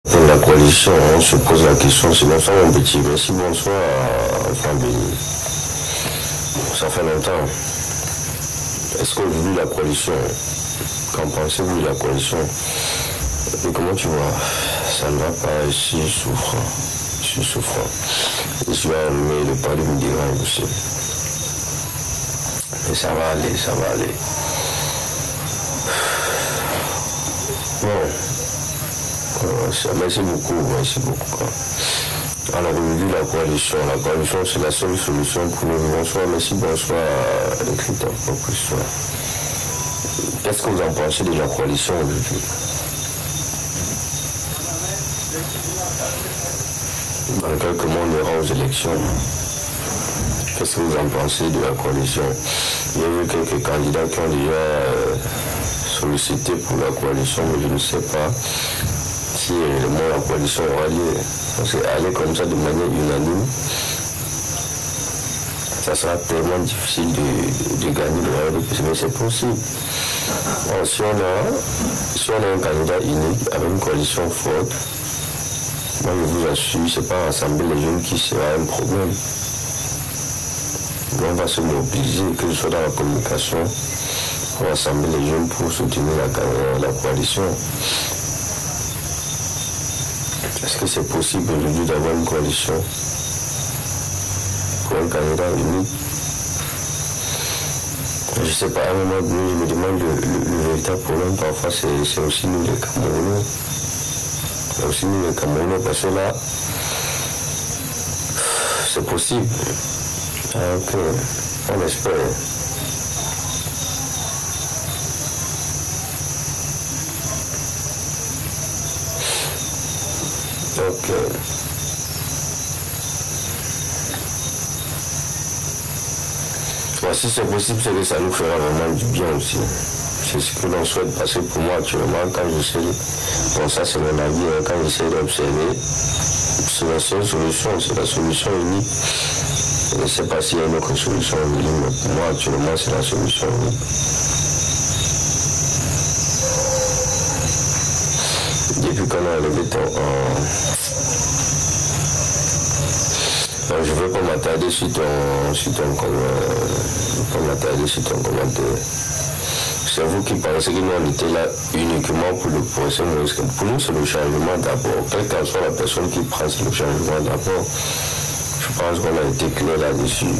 Pour la coalition, on se pose la question, c'est bonsoir mon petit, merci, bonsoir, enfin béni. Ça fait longtemps. Est-ce qu'aujourd'hui la coalition, qu'en pensez-vous de la coalition? Et comment tu vois? Ça ne va pas, je suis souffrant. Je suis souffrant. Je suis allumé, le palais me dérange aussi. Mais ça va aller, ça va aller. Bon. Merci beaucoup, merci beaucoup. Alors aujourd'hui la coalition c'est la seule solution pour nous. Bonsoir, merci, bonsoir, écrit ta propre histoire. Qu'est-ce que vous en pensez de la coalition aujourd'hui? Dans quelques mois, on ira aux élections. Qu'est-ce que vous en pensez de la coalition? Il y a eu quelques candidats qui ont déjà sollicité pour la coalition, mais je ne sais pas si la coalition aura lieu. Parce qu'aller comme ça de manière unanime, ça sera tellement difficile de gagner le député, mais c'est possible. Alors, si on a un candidat unique avec une coalition forte, moi je vous assure, c'est pas rassembler les jeunes qui sera un problème. On va se mobiliser, que ce soit dans la communication, pour rassembler les jeunes pour soutenir la coalition. Est-ce que c'est possible aujourd'hui d'avoir une coalition pour un candidat unique? Je ne sais pas, à un moment donné, je me demande le véritable problème. Parfois, c'est aussi nous les Camerounais. C'est aussi nous les Camerounais, parce que là, c'est possible. Donc, on espère. Donc, si c'est possible, c'est que ça nous fera vraiment du bien aussi. C'est ce que l'on souhaite, parce que pour moi actuellement, quand j'essaie, bon ça c'est mon avis, quand j'essaie d'observer, c'est la seule solution, c'est la solution unique. Je ne sais pas s'il y a une autre solution unique, mais pour moi actuellement c'est la solution unique. Depuis qu'on a levé je ne veux pas m'attarder sur ton commentaire. C'est vous qui pensez que nous on était là uniquement pour le procès. Pour nous c'est le changement d'abord. Quelle qu'en soit la personne qui prend, c'est le changement d'abord. Je pense qu'on a été clair là-dessus.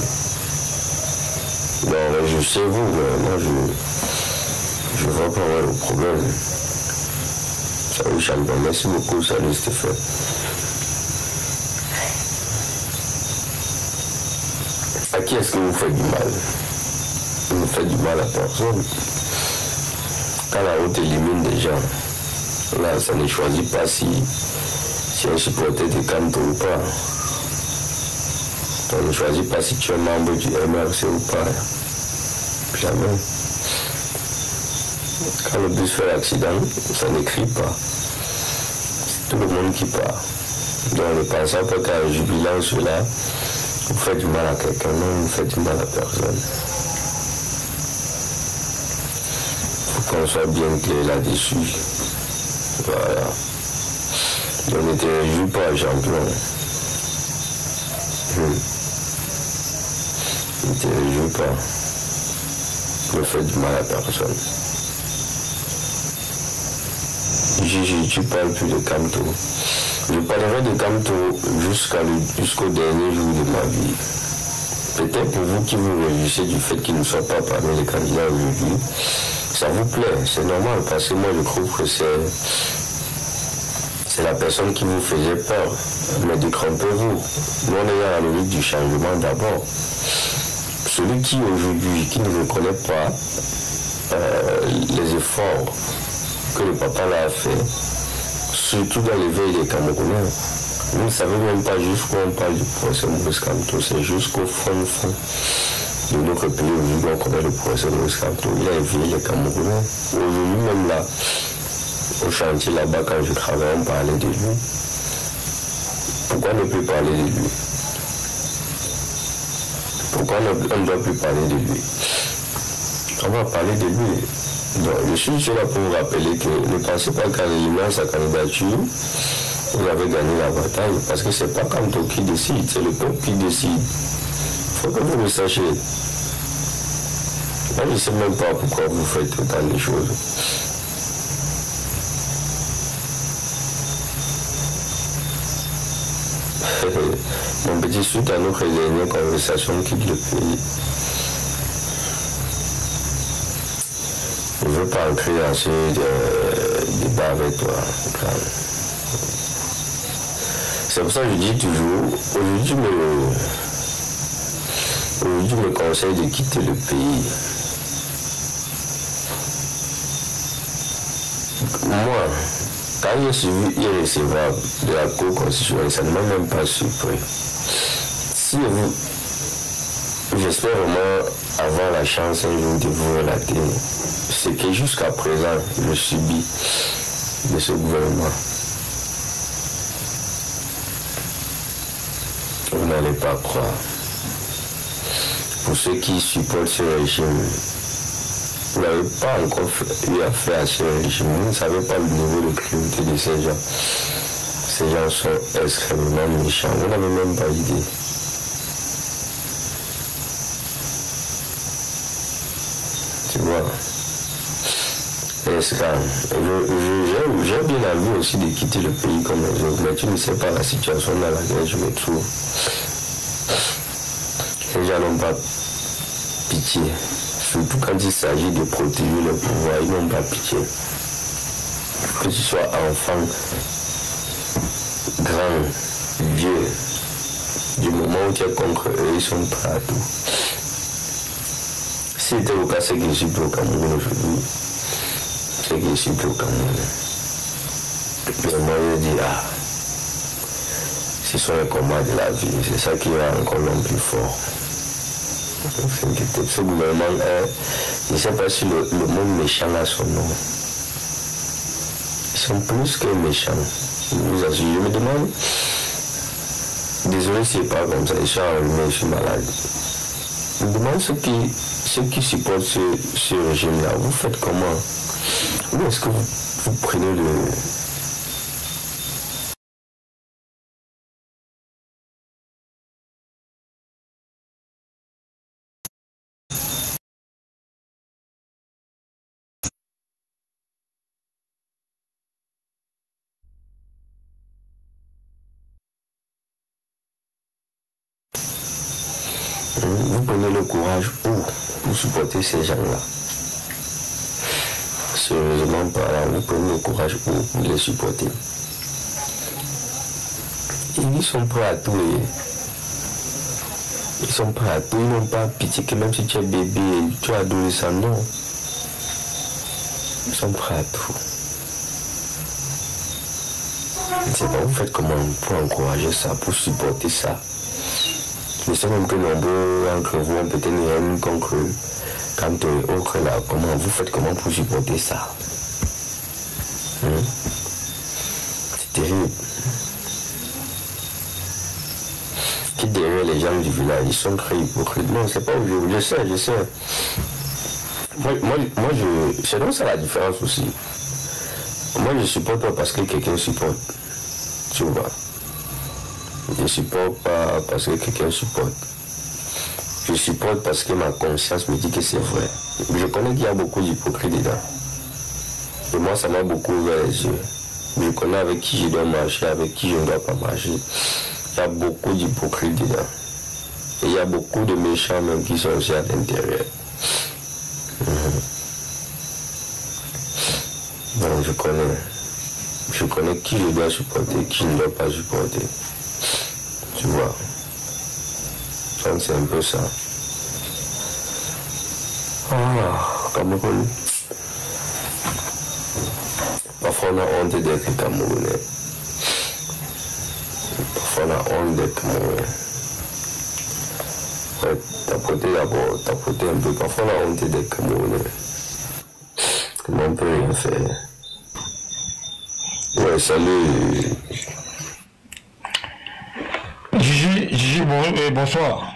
Donc je sais vous, mais moi je ne vois pas le problème. Salut Chalban, merci beaucoup, salut Stéphane. À qui est-ce que vous faites du mal? Vous ne faites du mal à personne. Quand la route élimine des gens, là, ça ne choisit pas si un supporter de Kanto ou pas. Ça ne choisit pas si tu es membre du MRC ou pas. Jamais. Quand le bus fait l'accident, ça n'écrit pas. C'est tout le monde qui part. Donc ne pensez pas qu'à jubilant cela, vous faites du mal à quelqu'un, non, vous faites du mal à personne. Il faut qu'on soit bien clair là-dessus. Voilà. On ne te réjouit pas, champion. Ne te réjouis pas. Vous ne faites du mal à personne. Je ne parle plus de Kamto. Je parlerai de Kamto jusqu'au dernier jour de ma vie. Peut-être pour vous qui vous réjouissez du fait qu'il ne soit pas parmi les candidats aujourd'hui, ça vous plaît, c'est normal, parce que moi je trouve que c'est la personne qui vous faisait peur. Mais détrompez-vous, nous on est dans la logique du changement d'abord. Celui qui aujourd'hui, qui ne reconnaît pas les efforts que le papa l'a fait, surtout dans l'éveil des Camerounais. Vous ne savez même pas jusqu'où on parle du procès Maurice Kamto, c'est jusqu'au fond de notre pays. Aujourd'hui, on connaît le procès Maurice Kamto. Il a éveillé les Camerounais. Aujourd'hui, même là, au chantier là-bas, quand je travaille, on parlait de lui. Pourquoi ne plus parler de lui? Pourquoi on ne doit plus parler de lui? On va parler de lui. Donc, je suis là pour vous rappeler que ne pensez pas qu'en éliminant sa candidature, vous avez gagné la bataille. Parce que c'est pas Kamto qui décide, c'est le peuple qui décide. Il faut que vous le sachiez. Moi, je ne sais même pas pourquoi vous faites autant de choses. Mon petit, suite à notre dernière conversation, quitte le pays. Je ne veux pas entrer dans ce débat avec toi. C'est pour ça que je dis toujours, aujourd'hui me conseille de quitter le pays. Moi, quand j'ai suivi irrécevable de la Cour constitutionnelle, ça ne m'a même pas surpris. Si j'espère vraiment avoir la chance un jour de vous relater ce que jusqu'à présent je subis de ce gouvernement. Vous n'allez pas croire. Pour ceux qui supportent ce régime, vous n'avez pas encore eu affaire à ce régime. Vous ne savez pas le niveau de cruauté de ces gens. Ces gens sont extrêmement méchants. Vous n'avez même pas idée. Tu vois. J'ai bien envie aussi de quitter le pays comme les autres, mais tu ne sais pas la situation dans laquelle je me trouve. Les gens n'ont pas pitié. Surtout quand il s'agit de protéger le pouvoir, ils n'ont pas pitié. Que tu sois enfant, grand, vieux, du moment où tu es contre eux, ils sont prêts à tout. Si c'était au cas, c'est que je suis plus au Cameroun aujourd'hui. C'est que je suis plus au Cameroun. Mais moi, je dis, ce sont les combats de la vie. C'est ça qui va encore l'homme plus fort. Ce gouvernement, je ne sais pas si le mot méchant a son nom. Ils sont plus que méchants. Je vous assure, je me demande. Désolé si ce n'est pas comme ça, je suis enrhumé, je suis malade. Je me demande ceux qui supportent ce régime-là, vous faites comment? Où est-ce que vous prenez le... Vous prenez le courage pour supporter ces gens-là. Sérieusement parlant, vous prenez le courage pour les supporter. Ils sont prêts à tout. Ils sont prêts à tout. Ils n'ont pas pitié que même si tu es bébé, tu es adolescent, non. Ils sont prêts à tout. Je ne sais pas, vous faites comment pour encourager ça, pour supporter ça. Je sais même que nombreux d'entre vous ont peut-être une haine contre eux. Quand autres là, comment vous faites comment pour supporter ça? C'est terrible. Qui derrière les gens du village, ils sont très hypocrites. Non, c'est pas où je sais. Moi, c'est donc ça la différence aussi. Moi, je supporte pas parce que quelqu'un supporte. Tu vois. Je ne supporte pas parce que quelqu'un supporte. Je supporte parce que ma conscience me dit que c'est vrai. Je connais qu'il y a beaucoup d'hypocrites dedans. Et moi, ça m'a beaucoup ouvert les yeux. Je connais avec qui je dois marcher, avec qui je ne dois pas marcher. Il y a beaucoup d'hypocrites dedans. Et il y a beaucoup de méchants même qui sont aussi à l'intérieur. Donc je connais qui je dois supporter, qui je ne dois pas supporter. Tu vois. Donc c'est un peu ça. Cameroun. Parfois on a honte d'être Camerounais. Parfois on a honte d'être Camerounais. Ouais, tapoter d'abord, tapoter un peu. Parfois on a honte d'être Camerounais. Comment on peut rien faire? Ouais, salut. Gigi, bonsoir.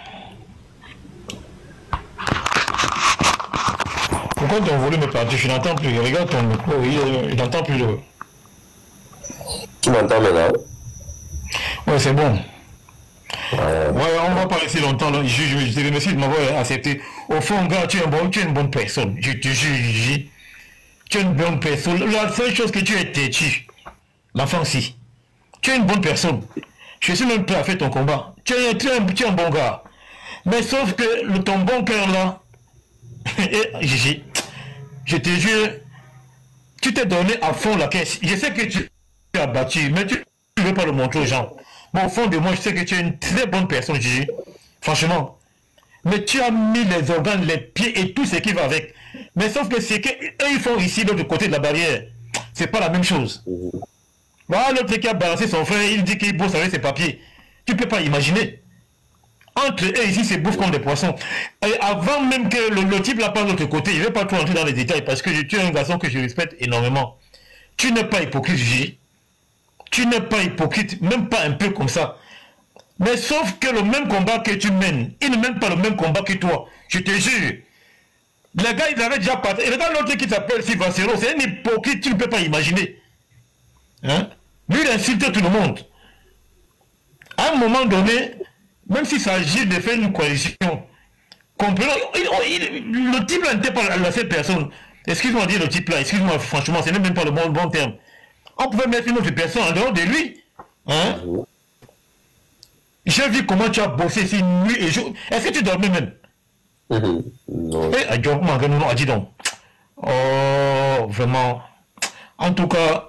Pourquoi ton volume est parti? Je n'entends plus. Regarde ton micro, je n'entends plus. Tu m'entends maintenant? Ouais, c'est bon. Ouais, on va pas rester longtemps. Je te remercie de m'avoir accepté. Au fond, gars, tu es une bonne personne. Je te jure, tu es une bonne personne. La seule chose que tu es têtu, l'enfant si. Tu es une bonne personne. Je suis même prêt à faire ton combat. Tu es un bon gars. Mais sauf que ton bon cœur là, Gigi, je te jure, tu t'es donné à fond la caisse. Je sais que tu as battu, mais tu ne veux pas le montrer aux gens. Bon, au fond de moi, je sais que tu es une très bonne personne, Gigi. Franchement. Mais tu as mis les organes, les pieds et tout ce qui va avec. Mais sauf que c'est qu'eux, ils font ici, de l'autre côté de la barrière. C'est pas la même chose. Voilà, l'autre qui a balancé son frère, il dit qu'il bosse avec ses papiers. Tu peux pas imaginer. Entre eux, ici, c'est bouffe comme des poissons. Et avant même que le type là passe de l'autre côté, je ne vais pas trop entrer dans les détails parce que tu es un garçon que je respecte énormément. Tu n'es pas hypocrite, Gigi. Tu n'es pas hypocrite, même pas un peu comme ça. Mais sauf que le même combat que tu mènes, il ne mène pas le même combat que toi. Je te jure. Les gars, ils avaient déjà parti. Et regarde l'autre qui s'appelle Sylvain-Serrault, c'est un hypocrite, tu ne peux pas imaginer. Hein? Lui, il insulte tout le monde. À un moment donné, même s'il s'agit de faire une coalition, comprenons, le type là n'était pas la seule personne. Excuse-moi de dire le type là, excuse-moi, franchement, ce n'est même pas le bon terme. On pouvait mettre une autre personne en dehors de lui. Hein? J'ai vu comment tu as bossé ici nuit et jour. Est-ce que tu dormais même? Non. Eh, dis donc. Oh, vraiment. En tout cas,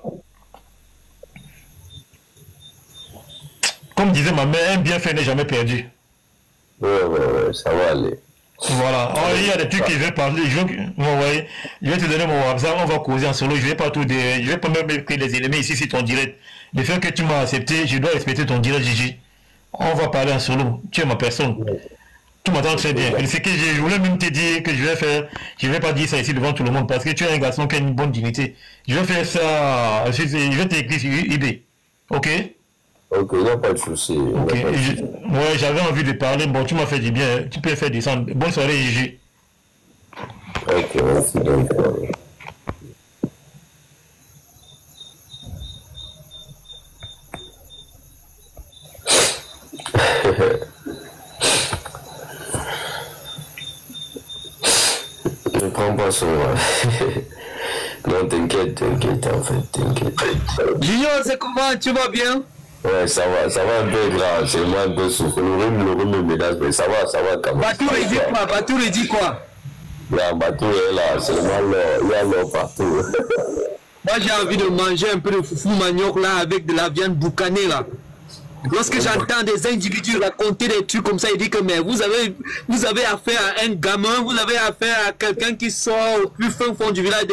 comme disait ma mère, un bienfait n'est jamais perdu. Ouais, ça va aller. Voilà. Oh, il y a des trucs que je vais parler. Je vais te donner mon WhatsApp, on va causer en solo. Je vais pas même écrire les éléments ici sur ton direct. Le fait que tu m'as accepté, je dois respecter ton direct, Gigi. On va parler en solo. Tu es ma personne. Tu m'entends très bien. Et ce que je voulais même te dire que je vais faire, je ne vais pas dire ça ici devant tout le monde parce que tu es un garçon qui a une bonne dignité. Je vais faire ça, je vais t'écrire sur eBay. Ok? Ok, il n'y a pas de souci. Ok. Ouais, j'avais envie de parler. Bon, tu m'as fait du bien. Tu peux faire descendre. Bonne soirée, Gigi. Ok, merci donc. Ne prends pas son... Non, t'inquiète, en fait, t'inquiète. Junior, c'est comment? Tu vas bien? Ouais, ça va un peu grave, c'est moi un peu souffre. Le rhume me menace, mais ça va quand même. Batou le dit quoi? Là, Batou est là, seulement il y a l'eau partout. Moi, j'ai envie de manger un peu de foufou manioc là, avec de la viande boucanée là. Lorsque j'entends des individus raconter des trucs comme ça, il dit que mais vous avez affaire à un gamin, vous avez affaire à quelqu'un qui sort au plus fin fond du village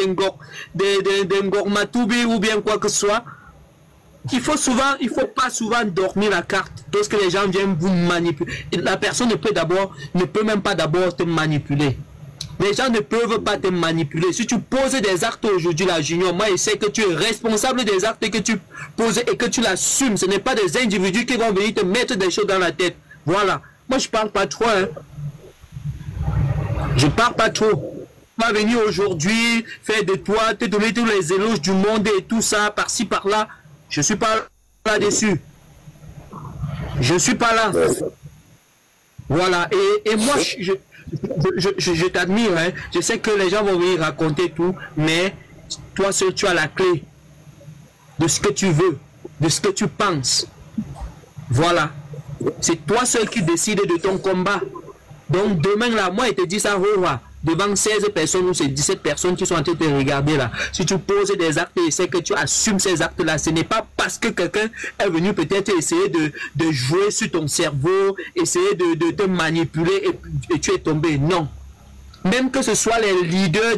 d'Ngormatoubi ou bien quoi que ce soit. Il faut pas souvent dormir la carte lorsque les gens viennent vous manipuler. La personne ne peut même pas d'abord te manipuler. Les gens ne peuvent pas te manipuler. Si tu poses des actes aujourd'hui, la Junior, moi je sais que tu es responsable des actes que tu poses et que tu l'assumes. Ce n'est pas des individus qui vont venir te mettre des choses dans la tête. Voilà. Moi je parle pas trop. Hein. Je parle pas trop. On va venir aujourd'hui faire de toi, te donner tous les éloges du monde et tout ça, par-ci, par-là. Je suis pas là-dessus. Je suis pas là. Voilà. Et moi, je t'admire. Hein. Je sais que les gens vont venir raconter tout, mais toi seul, tu as la clé de ce que tu veux, de ce que tu penses. Voilà. C'est toi seul qui décides de ton combat. Donc demain, là, moi, je te dis ça, devant 16 personnes ou c'est 17 personnes qui sont en train de te regarder là. Si tu poses des actes et c'est que tu assumes ces actes-là, ce n'est pas parce que quelqu'un est venu peut-être essayer de jouer sur ton cerveau, essayer de te manipuler et tu es tombé. Non. Même que ce soit les leaders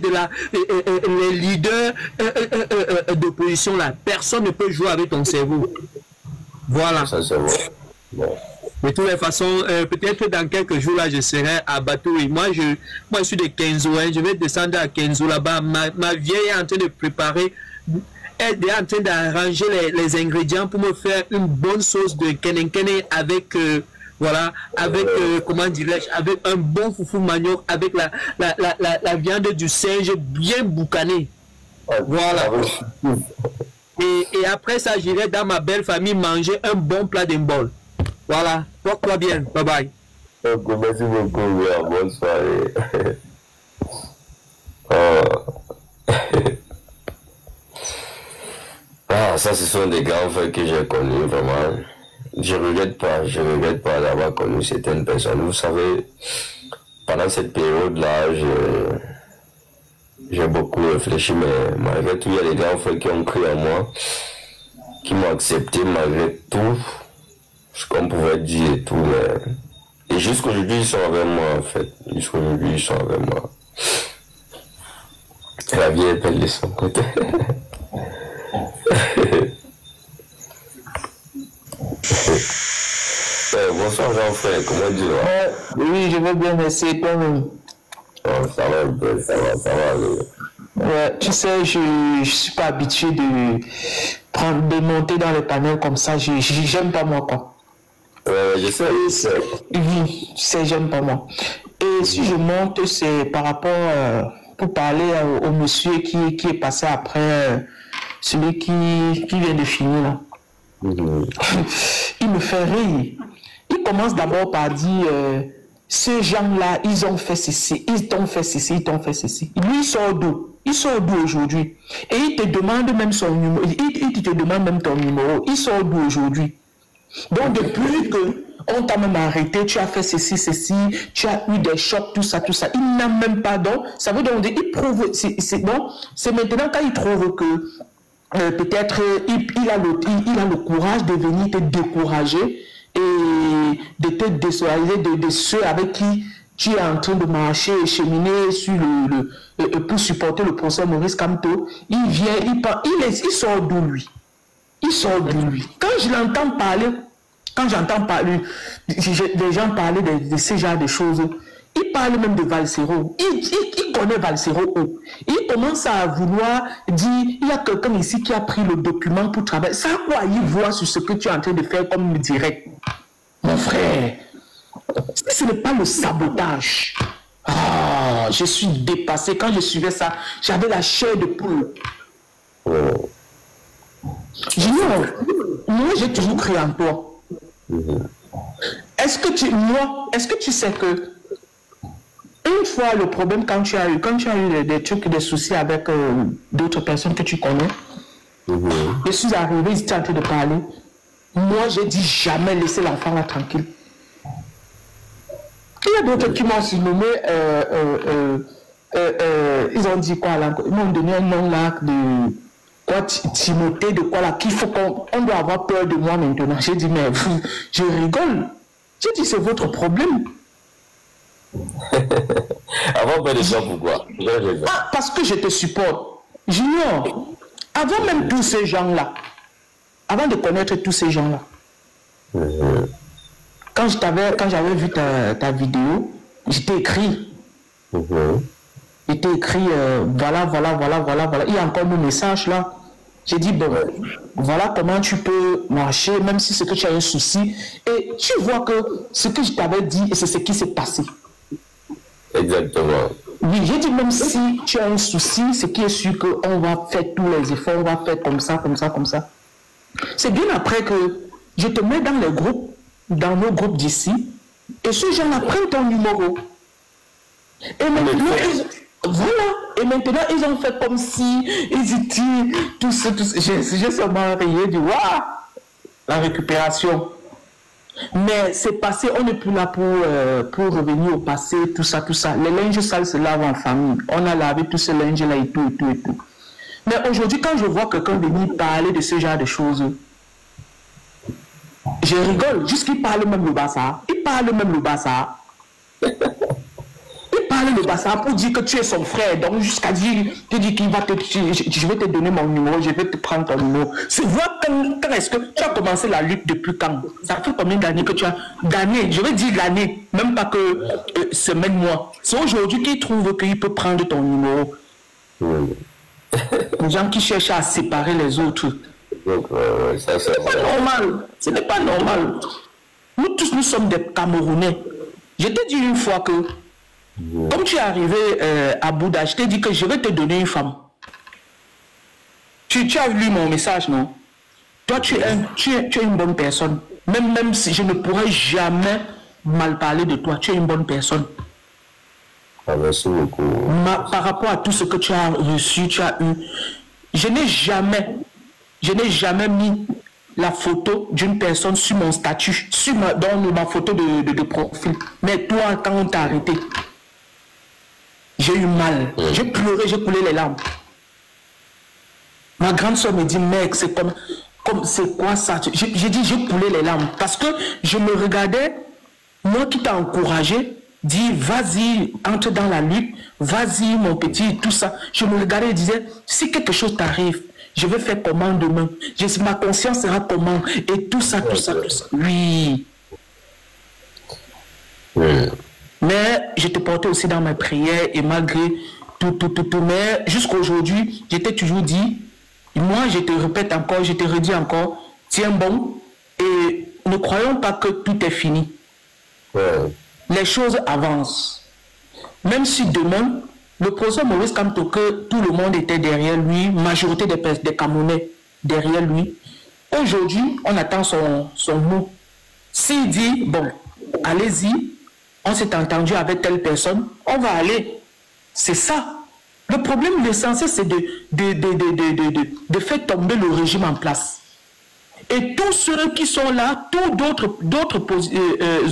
d'opposition là, personne ne peut jouer avec ton cerveau. Voilà. Ça c'est vrai. Bon. De toutes les façons, peut-être dans quelques jours là, je serai à Batouri. Moi, je suis de Kenzo, hein, je vais descendre à Kenzo là-bas. Ma vieille est en train de préparer, elle est en train d'arranger les ingrédients pour me faire une bonne sauce de kenenkene avec, voilà, avec, comment dirais-je, avec un bon foufou manioc, avec la viande du singe bien boucanée. Voilà. Et après ça, j'irai dans ma belle famille manger un bon plat d'imbol. Voilà, porte-toi bien, bye bye. Donc, merci beaucoup, bonne soirée. Ah, ça, ce sont des grands frères que j'ai connus, vraiment. Je regrette pas d'avoir connu certaines personnes. Vous savez, pendant cette période-là, j'ai beaucoup réfléchi, mais malgré tout, il y a des grands frères qui ont cru en moi, qui m'ont accepté malgré tout, ce qu'on pouvait dire et tout, mais... Et jusqu'aujourd'hui, ils sont avec moi, en fait. Jusqu'aujourd'hui, ils sont avec moi. La vie est belle de son côté. Bonsoir Jean-Frère, comment tu vas? Oui, je vais bien, merci, toi-même. Oh, ça va un peu, ça va. Ouais, tu sais, je ne suis pas habitué de monter dans les panels comme ça, j'aime pas moi, quoi. Je sais. Oui, tu sais, j'aime pas moi. Et si je monte, c'est par rapport, pour parler au monsieur qui est passé après, celui qui vient de finir là. Il me fait rire. Il commence d'abord par dire, ces gens-là, ils ont fait ceci, ils t'ont fait ceci, ils t'ont fait ceci. Lui, il sort d'où? Il sort d'où aujourd'hui? Et il te demande même son numéro, il te demande même ton numéro. Il sort d'où aujourd'hui? Donc, depuis qu'on t'a même arrêté, tu as fait ceci, tu as eu des chocs, tout ça. Il n'a même pas donc. Ça veut donc dire, il prouve, c'est maintenant quand il trouve que peut-être il a le courage de venir te décourager et de te désolariser de ceux avec qui tu es en train de marcher et cheminer sur pour supporter le procès Maurice Kamto. Il vient, il sort d'où lui? Il sort de lui. Quand j'entends parler des gens parler de ce genre de choses, il parle même de Valsero. Il connaît Valsero. Il commence à vouloir dire, il y a quelqu'un ici qui a pris le document pour travailler. Ça, quoi, il voit sur ce que tu es en train de faire comme direct. Mon frère, ce n'est pas le sabotage. Ah, je suis dépassé. Quand je suivais ça, j'avais la chair de poule. Junior, moi j'ai toujours cru en toi. Est-ce que tu sais que une fois le problème quand tu as eu des trucs, des soucis avec d'autres personnes que tu connais, je suis arrivé, ils étaient en train de parler. Moi j'ai dit jamais laisser l'enfant là tranquille. Il y a d'autres qui m'ont surnommé, ils ont dit quoi là, ils m'ont donné un nom là de quoi, Timothée, de quoi là, qu'il faut qu'on doit avoir peur de moi maintenant. J'ai dit, mais je rigole. J'ai dit, c'est votre problème. Avant peur de ça, pourquoi? Ah, parce que je te supporte. Junior, avant même tous ces gens-là, avant de connaître tous ces gens-là, quand j'avais vu ta vidéo, je t'ai écrit. Il t'ai écrit, voilà. Il y a encore mon message là. J'ai dit, bon, voilà comment tu peux marcher, même si c'est que tu as un souci. Et tu vois que ce que je t'avais dit, c'est ce qui s'est passé. Exactement. Oui, j'ai dit, même si tu as un souci, ce qui est sûr qu'on va faire tous les efforts, on va faire comme ça. C'est bien après que je te mets dans les groupes, dans nos groupes d'ici, et ceux gens-là prennent ton numéro. Et maintenant, et maintenant, ils ont fait comme si ils étaient tous. J'ai seulement rié, dit waouh, la récupération. Mais c'est passé, on n'est plus là pour revenir au passé, tout ça. Les linges sales se lavent en famille. On a lavé tous ces linges-là et tout. Mais aujourd'hui, quand je vois quelqu'un venir parler de ce genre de choses, je rigole. Juste qu'il parle même le Bassa. Il parle le Bassa pour dire que tu es son frère. Donc jusqu'à dire qu'il va je vais te donner mon numéro, je vais te prendre ton numéro. C'est voir quand est-ce que tu as commencé la lutte depuis quand? Ça fait combien d'années que tu as? D'années, je vais dire l'année, même pas que semaine, mois. C'est aujourd'hui qu'il trouve qu'il peut prendre ton numéro. Les gens qui cherchent à séparer les autres. Ça, c'est pas normal. Ce n'est pas normal. Nous tous, nous sommes des Camerounais. Je t'ai dit une fois que comme tu es arrivé à Bouddha, je t'ai dit que je vais te donner une femme. Tu as lu mon message, non? Toi, tu es une bonne personne. Même si je ne pourrais jamais mal parler de toi, tu es une bonne personne. Ah, merci beaucoup. Par rapport à tout ce que tu as reçu, tu as eu, je n'ai jamais mis la photo d'une personne sur mon statut, dans ma photo de profil. Mais toi, quand on t'a arrêté, j'ai eu mal. J'ai pleuré, j'ai coulé les larmes. Ma grande soeur me dit, mec, c'est comme c'est quoi ça? J'ai dit, j'ai coulé les larmes. Parce que je me regardais, moi qui t'ai encouragé, dit, vas-y, entre dans la lutte, vas-y, mon petit, tout ça. Je me regardais et disais, si quelque chose t'arrive, je vais faire comment demain? Ma conscience sera comment? Et tout ça, tout ça, tout ça. Oui. Mais je te portais aussi dans mes prières et malgré tout. Mais jusqu'à aujourd'hui, j'étais toujours dit, moi je te répète encore, je te redis encore, tiens bon et ne croyons pas que tout est fini. Les choses avancent. Même si demain, le professeur Maurice Kamto, que tout le monde était derrière lui, majorité des Camerounais derrière lui, aujourd'hui, on attend son mot. S'il dit, bon, allez-y, on s'est entendu avec telle personne, on va aller. C'est ça. Le problème, l'essentiel, c'est de faire tomber le régime en place. Et tous ceux qui sont là, tous d'autres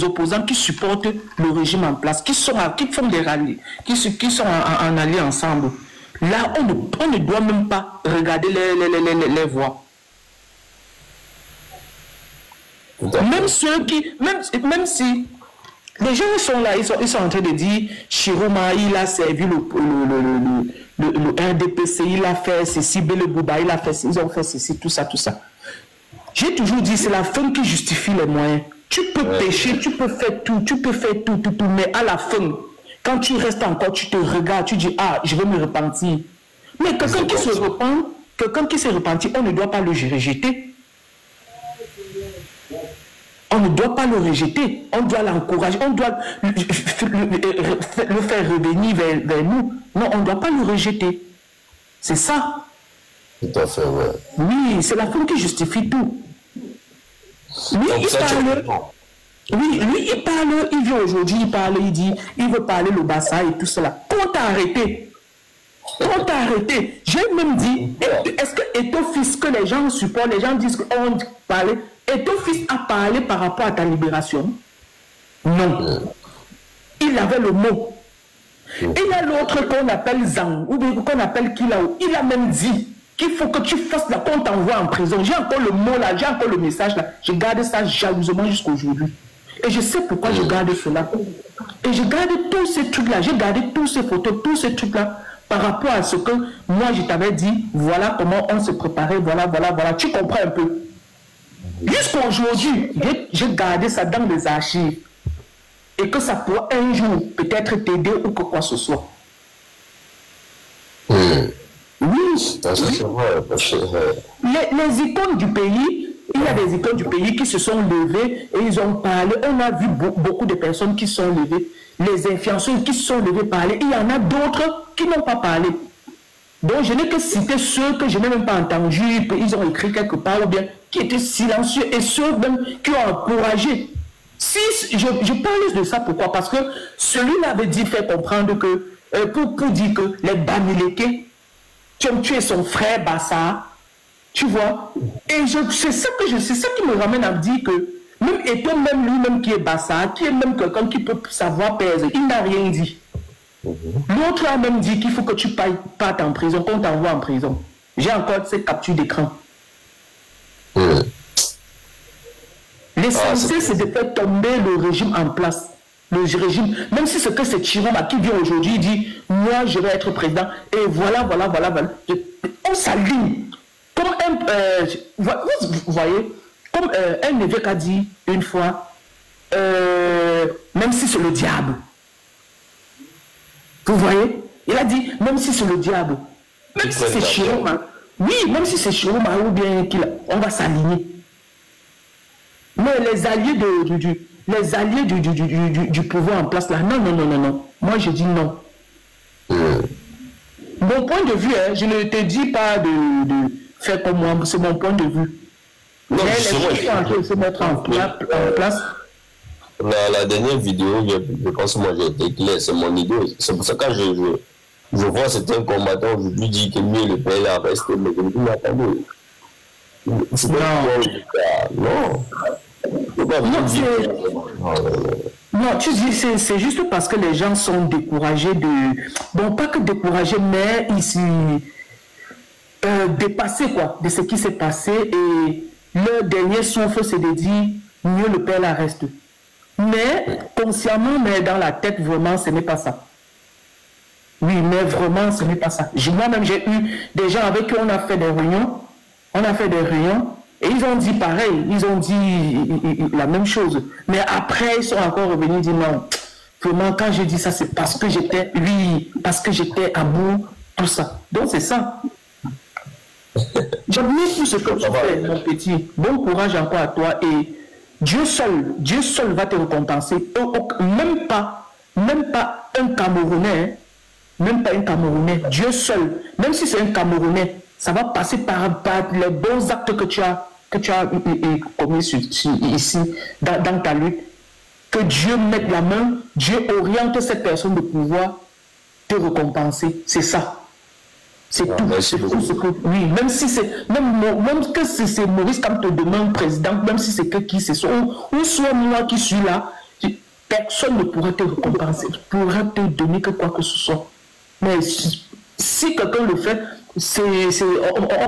opposants qui supportent le régime en place, qui font des rallyes, qui sont en alliés ensemble, là, on ne doit même pas regarder les voix. Même ceux qui, même si les gens sont là, ils sont en train de dire Chiroma, il a servi le RDPC, il a fait ceci, Bele Bouba, ils ont fait ceci, tout ça. J'ai toujours dit, c'est la fin qui justifie les moyens. Tu peux pécher, tu peux faire tout, mais à la fin, quand tu restes encore, tu te regardes, tu dis, ah, je vais me repentir. Mais quelqu'un qui se repentit, on ne doit pas le rejeter. On ne doit pas le rejeter, on doit l'encourager, on doit le faire revenir vers nous. Non, on ne doit pas le rejeter. C'est ça. Tout à fait, ouais. Oui, c'est la fin qui justifie tout. Lui, il parle, il vient aujourd'hui, il parle, il dit, il veut parler le Bassa et tout cela. Quand t'as arrêté, j'ai même dit, est-ce que Eto'o-Fils, que les gens supportent, les gens disent qu'on parlait, Eto'o-Fils a parlé par rapport à ta libération? Non. Il avait le mot. Et il y a l'autre qu'on appelle Zang, ou bien qu'on appelle Kilao. Il a même dit qu'il faut que tu fasses la qu'on t'envoie en prison. J'ai encore le mot là, j'ai encore le message là. Je garde ça jalousement jusqu'à aujourd'hui. Et je sais pourquoi je garde cela. Et je garde tous ces trucs-là. J'ai gardé tous ces photos, tous ces trucs-là par rapport à ce que moi je t'avais dit. Voilà comment on se préparait, voilà. Tu comprends un peu. Jusqu'à aujourd'hui, j'ai gardé ça dans les archives. Et que ça pourra un jour peut-être t'aider ou que quoi que ce soit. Oui. Les icônes du pays, il y a des icônes du pays qui se sont levées et ils ont parlé. On a vu beaucoup de personnes qui sont levées. Les influenceurs qui se sont levés parler. Il y en a d'autres qui n'ont pas parlé. Donc je n'ai que cité ceux que je n'ai même pas entendus. Ils ont écrit quelque part ou bien qui étaient silencieux et ceux même qui ont encouragé. Si je parle de ça, pourquoi? Parce que celui-là avait dit, fait comprendre que, pour dire que les Bamileke, tu as tué son frère Bassa, tu vois. Et c'est ça qui me ramène à me dire que, même étant même lui-même qui est Bassa, qui est même quelqu'un qui peut savoir pèser, il n'a rien dit. L'autre a même dit qu'il faut que tu partes en prison, qu'on t'envoie en prison. J'ai encore cette capture d'écran. L'essentiel, c'est de faire tomber le régime en place. Le régime, même si c'est que c'est Chiroma qui vient aujourd'hui, il dit, moi, je vais être président. Et voilà. On s'aligne. Comme vous voyez, comme un évêque a dit une fois, même si c'est le diable. Vous voyez? Il a dit, même si c'est le diable. Même si c'est Chiroma. Oui, même si c'est Chiroma ou bien on va s'aligner. Mais les alliés du pouvoir en place là, non. Moi je dis non. Mon point de vue, je ne te dis pas faire comme moi, c'est mon point de vue. Non, mais les justement, choses sont en train de se mettre en place. La dernière vidéo, je pense que moi j'ai été clair, c'est mon idée. C'est pour ça que quand je vois certains combattants aujourd'hui dire que mieux le pays a resté, mais je me dis, mais attendez. C'est pas non. Non, tu dis, c'est juste parce que les gens sont découragés de... Bon, pas que découragés, mais ici, dépassés, quoi, de ce qui s'est passé. Et leur dernier souffle, c'est de dire, mieux le père la reste. Mais, consciemment, mais dans la tête, vraiment, ce n'est pas ça. Oui, mais vraiment, ce n'est pas ça. Moi-même, j'ai eu des gens avec qui on a fait des réunions. Et ils ont dit pareil, ils ont dit la même chose. Mais après, ils sont encore revenus dire non. Vraiment, quand je dis ça, c'est parce que j'étais, parce que j'étais à bout, tout ça. Donc, c'est ça. J'admire tout ce que tu fais, mon petit. Bon courage encore à toi. Et Dieu seul va te récompenser. Même pas un Camerounais, même pas un Camerounais. Dieu seul, même si c'est un Camerounais, ça va passer par les bons actes que tu as commis ici, dans ta lutte. Que Dieu mette la main, Dieu oriente cette personne de pouvoir te récompenser. C'est ça. C'est tout. C'est tout ce que, oui, même si c'est, même que c'est Maurice Kamto demain président, même si c'est que qui c'est, ou soit moi qui suis là, personne ne pourra te récompenser, pourra te donner que quoi que ce soit. Mais si quelqu'un le fait,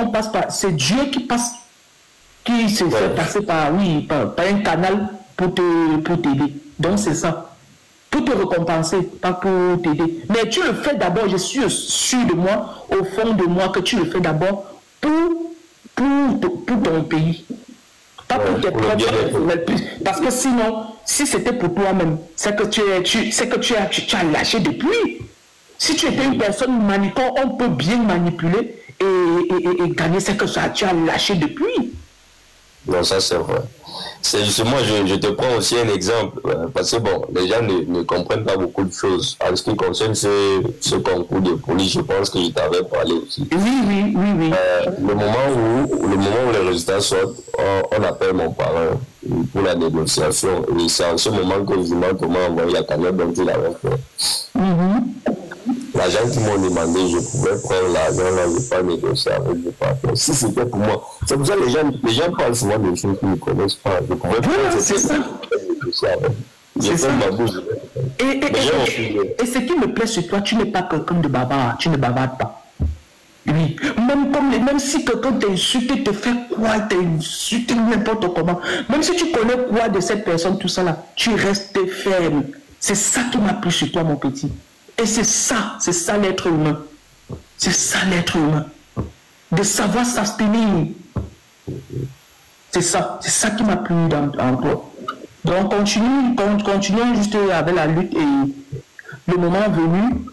on passe par, c'est Dieu qui se fait passer par un canal pour t'aider. Donc c'est ça. Pour te récompenser, pas pour t'aider. Mais tu le fais d'abord, je suis sûr de moi, au fond de moi, que tu le fais d'abord pour ton pays. Pas pour tes propres. Parce que sinon, si c'était pour toi-même, c'est que tu as lâché depuis. Si tu étais une personne manipulante, on peut bien manipuler et gagner ce que tu as lâché depuis. Non, ça c'est vrai. C'est justement, je te prends aussi un exemple, parce que bon, les gens ne comprennent pas beaucoup de choses. En ce qui concerne ce concours de police, je pense qu'il t'avait parlé aussi. Oui. Le moment où les résultats sortent, on appelle mon parrain pour la négociation. Et c'est en ce moment que Zuma m'a envoyé la cagnotte dont il avait fait. L'agent qui m'ont demandé, je pouvais prendre l'argent, là, je ne vais pas négocier avec le partenaire. Si c'était pour moi, c'est pour ça que les gens parlent souvent de choses qu'ils ne connaissent pas. Je pouvais prendre c'est ça. Négocier avec. J'ai fait ma bouche. Et ce qui me plaît sur toi, tu n'es pas quelqu'un de bavard, tu ne bavardes pas. Oui, même si quelqu'un t'insulte, te fait quoi, t'insulte n'importe comment, même si tu connais quoi de cette personne, tout ça là, tu restes ferme. C'est ça qui m'a plu sur toi, mon petit. Et c'est ça l'être humain. C'est ça l'être humain. De savoir s'abstenir. C'est ça qui m'a plu en toi. Donc continuons juste avec la lutte et le moment venu.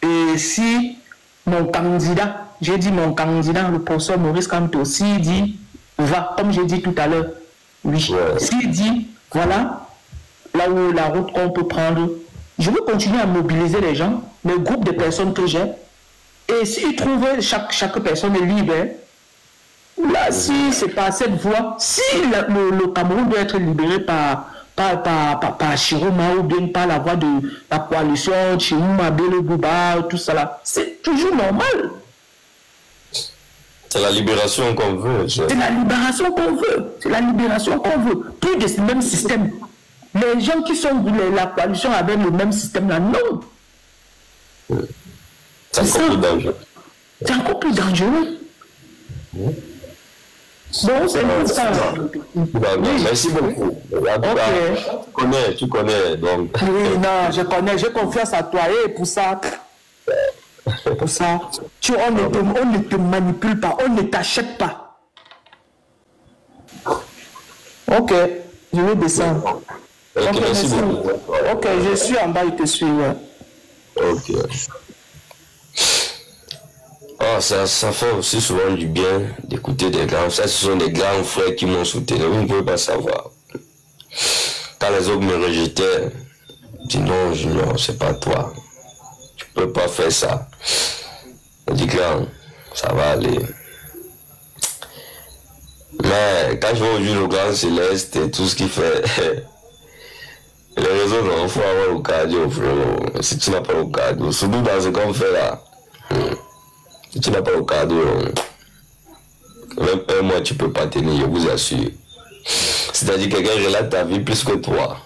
Et si mon candidat, j'ai dit mon candidat, le professeur Maurice Kamto, s'il dit, va, comme j'ai dit tout à l'heure, oui. S'il dit, voilà, là où la route qu'on peut prendre, je veux continuer à mobiliser les gens, le groupe de personnes que j'ai. Et s'ils trouvent chaque personne est libre, là, si c'est par cette voie, si le Cameroun doit être libéré par Chiroma ou bien par la voie de la coalition Chiroma, Bele Bouba, tout ça là, c'est toujours normal. C'est la libération qu'on veut. C'est la libération qu'on veut. C'est la libération qu'on veut. Plus de ce même système. Les gens qui sont de la coalition avec le même système là, non. C'est encore plus dangereux. C'est encore plus dangereux. Bon, c'est comme ça. Merci beaucoup. Tu connais, donc. Oui, non, je connais, j'ai confiance à toi. Et pour ça, on ne te manipule pas, on ne t'achète pas. Ok, je vais descendre. Ok, merci beaucoup. Ok, je suis en bas, il te suit. Ouais. Ok. Ah, ça fait aussi souvent du bien d'écouter des grands. Ça, ce sont des grands frères qui m'ont soutenu. Vous ne pouvez pas savoir. Quand les autres me rejetaient, je dis non, Junior, c'est pas toi. Tu peux pas faire ça. Je dis grand, ça va aller. Mais quand je vais aujourd'hui au Grand Céleste et tout ce qu'il fait, les réseaux, non, il faut avoir le cardio, frérot. Si tu n'as pas le cardio, surtout dans ce qu'on fait là, si tu n'as pas le cardio, même un mois tu peux pas tenir, je vous assure. C'est-à-dire que quelqu'un relate ta vie plus que toi.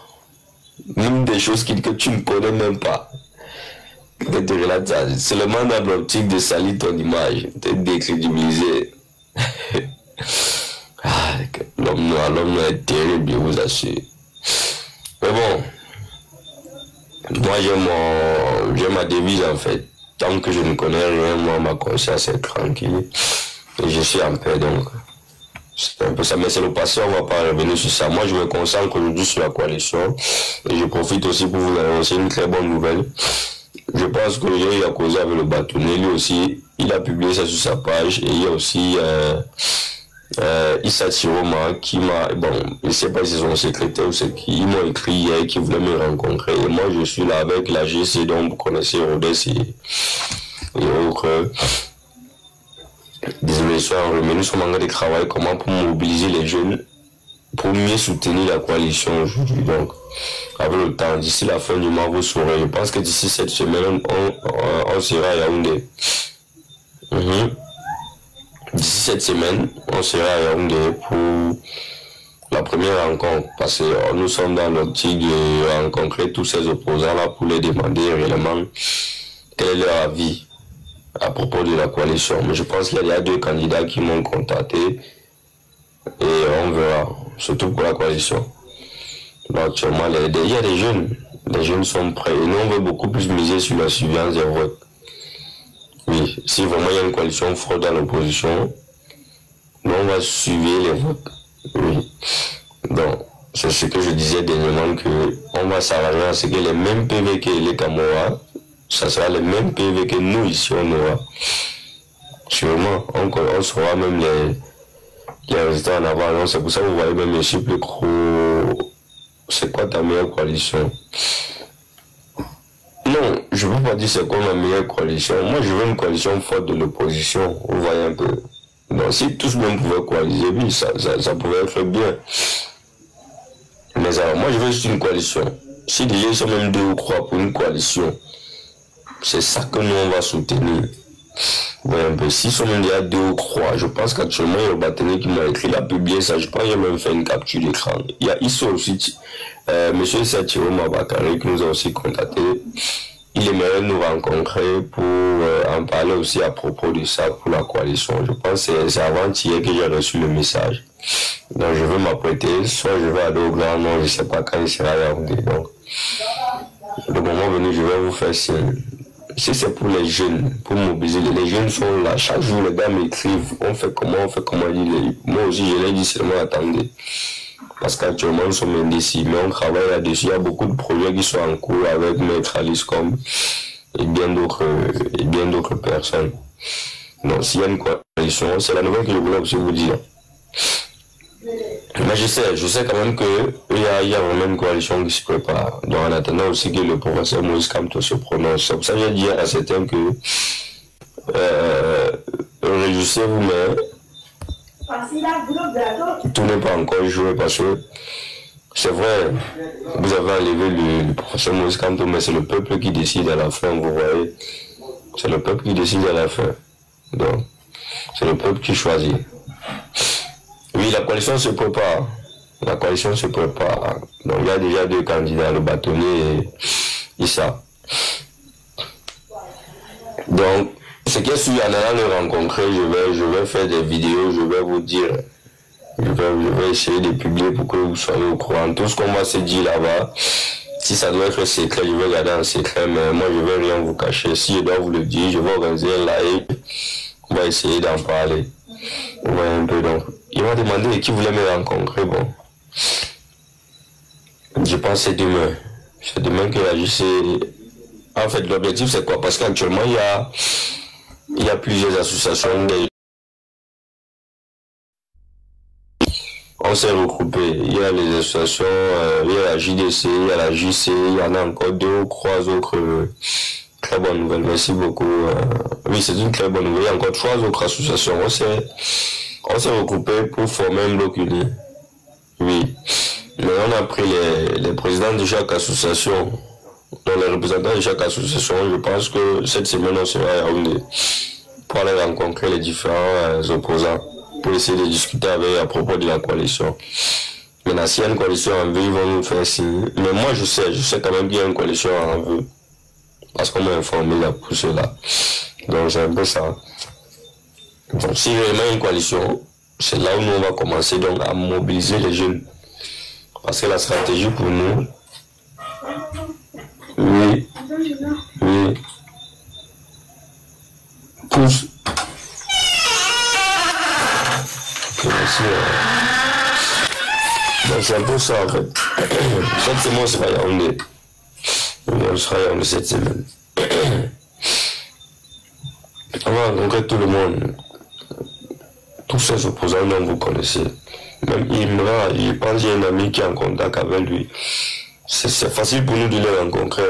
Même des choses que tu ne connais même pas. Quelqu'un te relate ça. Seulement dans l'optique de salir ton image, de décrédibiliser. L'homme noir est terrible, je vous assure. Mais bon, moi j'ai ma devise en fait. Tant que je ne connais rien, moi ma conscience est tranquille. Et je suis en paix donc. C'est un peu ça, mais c'est le passé, on ne va pas revenir sur ça. Moi je me concentre aujourd'hui sur la coalition. Et je profite aussi pour vous annoncer une très bonne nouvelle. Je pense que il a causé avec le bâtonnier, lui aussi, il a publié ça sur sa page. Et il y a aussi Issa Chiroma qui m'a, bon, je ne sais pas si c'est son secrétaire ou c'est qui, ils m'ont écrit hier qu'ils voulaient me rencontrer. Et moi je suis là avec la GC, donc vous connaissez Rodès et autres. Désolé, soir revenu sur manque de travail, comment pour mobiliser les jeunes pour mieux soutenir la coalition aujourd'hui. Donc, avec le temps, d'ici la fin du mois, vous saurez. Je pense que d'ici cette semaine, on sera à Yaoundé. D'ici cette semaine, on sera à Yaoundé pour la première rencontre. Parce que nous sommes dans l'optique de rencontrer tous ces opposants-là pour les demander réellement quel est leur avis à propos de la coalition. Mais je pense qu'il y a 2 candidats qui m'ont contacté et on verra, surtout pour la coalition. Donc, actuellement, il y a des jeunes, les jeunes sont prêts et nous on veut beaucoup plus miser sur la surveillance des votes. Oui, si vraiment il y a une coalition forte dans l'opposition, nous on va suivre les votes. Oui, donc c'est ce que je disais dernièrement, que on va s'arranger à ce que les mêmes PV que les Camorra, ça sera les mêmes PV que nous ici on aura. Sûrement, on saura même les résultats en avant. C'est pour ça que vous voyez même ici plus gros. C'est quoi ta meilleure coalition? Non, je ne veux pas dire c'est quoi ma meilleure coalition. Moi je veux une coalition forte de l'opposition. Vous voyez un peu. Donc si tous même pouvaient coaliser, oui, ça pouvait être bien. Mais alors moi je veux juste une coalition. Si déjà ils sont même 2 ou 3 pour une coalition, c'est ça que nous on va soutenir. Ouais, un peu. S'ils sont même déjà 2 ou 3, je pense qu'actuellement il y a le bâtonnier qui m'a écrit, il a publié ça. Je pense qu'il a même fait une capture d'écran. Il y a Issa aussi, monsieur Satiro Mabakari qui nous a aussi contacté. Il aimerait nous rencontrer pour en parler aussi à propos de ça pour la coalition. Je pense que c'est avant-hier que j'ai reçu le message. Donc je veux m'apprêter, soit je vais aller au Grand Nord, je ne sais pas quand il sera Yaoundé. Donc le moment venu, je vais vous faire signe. Si c'est pour les jeunes, pour mobiliser, les jeunes sont là. Chaque jour, les gars m'écrivent, on fait comment. Moi aussi, je leur dis seulement attendez. Parce qu'actuellement, nous sommes indécis, mais on travaille là-dessus. Il y a beaucoup de projets qui sont en cours avec Maître Aliscom et bien d'autres personnes. Donc, s'il y a une coalition, c'est la nouvelle que je voulais aussi vous dire. Mais je sais quand même qu'il y a vraiment une coalition qui se prépare. Donc en attendant aussi que le professeur Moïse Kamto se prononce. C'est pour ça que j'ai dit à certains que réjouissez-vous, mais tout n'est pas encore joué parce que c'est vrai, vous avez enlevé le professeur Moïse Kamto, mais c'est le peuple qui décide à la fin, vous voyez. C'est le peuple qui décide à la fin. Donc, c'est le peuple qui choisit. Oui, la coalition se prépare. La coalition se prépare. Donc, il y a déjà 2 candidats, le bâtonnier et Issa. Donc, ce qui est sûr, en allant le rencontrer, je vais faire des vidéos, je vais vous dire. Je vais essayer de publier pour que vous soyez au courant. Tout ce qu'on va se dire là-bas, si ça doit être secret, je vais garder en secret, mais moi, je ne vais rien vous cacher. Si je dois vous le dire, je vais organiser un live. On va essayer d'en parler. On va un peu donc. Il m'a demandé qui voulait me rencontrer. Bon, je pense que c'est demain. C'est demain que la JC. En fait, l'objectif c'est quoi? Parce qu'actuellement il y a plusieurs associations. On s'est regroupés. Il y a les associations, il y a la JDC, il y a la JC, il y en a encore 2 ou 3 autres. Très bonne nouvelle, merci beaucoup. Oui, c'est une très bonne nouvelle. Il y a encore 3 autres associations. On s'est regroupé pour former un bloc uni. Oui. Mais on a pris les présidents de chaque association, donc les représentants de chaque association. Je pense que cette semaine, on sera à Yaoundé pour aller rencontrer les différents opposants, pour essayer de discuter avec à propos de la coalition. Maintenant, s'il y a une coalition en vue, ils vont nous faire signe. Mais moi, je sais quand même qu'il y a une coalition en vue. Parce qu'on m'a informé là pour cela. Donc, c'est un peu ça. Donc, s'il y a une coalition, c'est là où nous on va commencer donc à mobiliser les jeunes. Parce que la stratégie pour nous, oui, pousse. Donc c'est un peu ça en fait. Cette semaine on sera Yaoundé. On sera Yaoundé cette semaine. On va rencontrer tout le monde. Tous ces opposants dont vous connaissez. Même Imra, il pense qu'il y a un ami qui est en contact avec lui. C'est facile pour nous de les rencontrer.